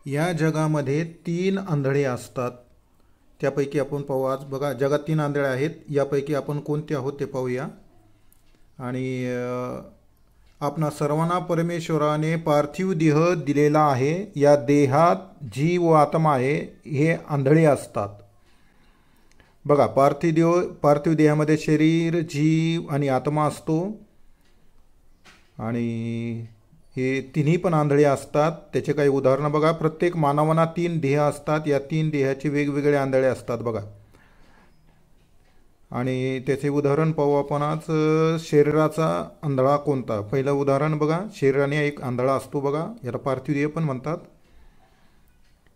या जगामध्ये 3 आंधळे असतात. त्यापैकी आपण पाहू. आज बघा, जगात 3 आंधळे आहेत. यापैकी आपण कोणते आहोत ते पाहूया. आणि आपणा सर्वांना परमेश्वराने पार्थिव देह दिलेला आहे. या देहात जीव व आत्मा आहे. हे आंधळे असतात. बघा, पार्थिव देहामध्ये शरीर, जीव आणि आत्मा असतो. आणि हे तिन्ही पण आंधळे असतात. त्याचे काही उदाहरणं बघा. प्रत्येक मानवांना 3 देह असतात. या 3 देहाचे वेगवेगळे आंधळे असतात बघा. आणि त्याचे उदाहरण पाहू आपण आज. शरीराचा आंधळा कोणता? पहिलं उदाहरण बघा. शरीराने एक आंधळा असतो बघा. याला पार्थिव देह पण म्हणतात.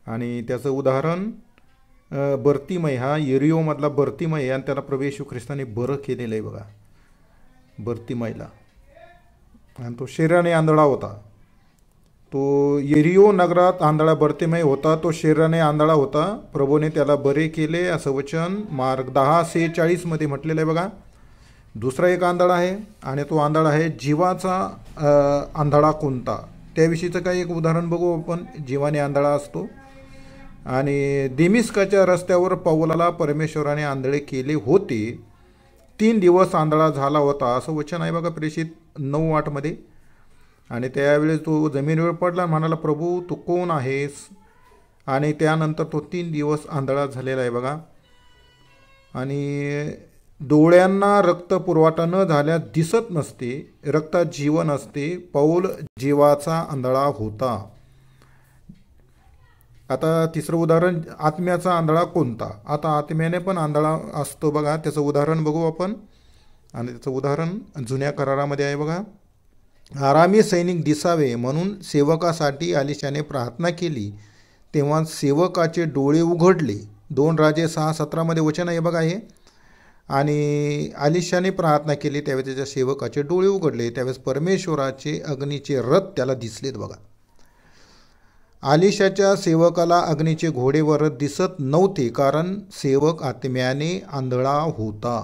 आणि त्याचं उदाहरण बर्तिमय. हा यरिओमधला बर्तिमय आणि त्याला प्रभू येशू ख्रिस्ताने बरं केलेलं आहे बघा, बर्तिमयला. आणि तो शरीराने आंधळा होता. तो यरिओ नगरात आंधळा बर्तिमय होता. तो शरीराने आंधळा होता. प्रभूने त्याला बरे केले असं वचन मार्क 10:46 मध्ये म्हटलेलं आहे बघा. दुसरा एक आंधळा आहे आणि तो आंधळा आहे जीवाचा आंधळा कोणता? त्याविषयीचं काही एक उदाहरण बघू आपण. जीवाने आंधळा असतो. आणि दिमिस्काच्या रस्त्यावर पौलाला परमेश्वराने आंधळे केले होते. 3 दिवस आंधळा झाला होता असं वचन आहे बघा प्रेषित 9:8 मध्ये. आणि त्यावेळेस तो जमिनीवर पडला, म्हणाला, प्रभू तू कोण आहेस? आणि त्यानंतर तो 3 दिवस आंधळा झालेला आहे बघा. आणि डोळ्यांना रक्त पुरवठा न झाल्यास दिसत नसते, रक्तात जीवन असते. पौल जीवाचा आंधळा होता. आता तिसरं उदाहरण, आत्म्याचा आंधळा कोणता? आता आत्म्याने पण आंधळा असतो बघा. त्याचं उदाहरण बघू आपण. आणि त्याचं उदाहरण जुन्या करारामध्ये आहे बघा. आरामी सैनिक दिसावे म्हणून सेवकासाठी आलिशाने प्रार्थना केली, तेव्हा सेवकाचे डोळे उघडले. 2 राजे 6:17 मध्ये वचन आहे बघा हे. आणि आलिशाने प्रार्थना केली त्यावेळेस त्याच्या सेवकाचे डोळे उघडले. त्यावेळेस परमेश्वराचे अग्नीचे रथ त्याला दिसलेत बघा. आलिशाच्या सेवकाला अग्नीचे घोडे व रथ दिसत नव्हते, कारण सेवक आत्म्याने आंधळा होता.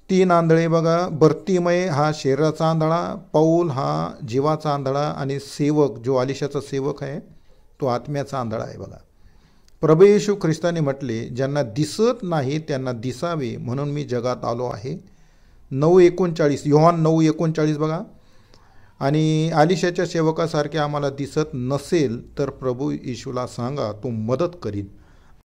3 आंधळे बघा. बर्तिमय हा शरीराचा आंधळा, पौल हा जीवाचा आंधळा आणि सेवक जो आलिशाचा सेवक आहे तो आत्म्याचा आंधळा आहे बघा. प्रभू येशू ख्रिस्ताने म्हटले, ज्यांना दिसत नाही त्यांना दिसावे म्हणून मी जगात आलो आहे. 9:39 योहान 9:39 बघा. आणि आलिशाच्या सेवकासारखे आम्हाला दिसत नसेल तर प्रभू येशूला सांगा, तो मदत करीन.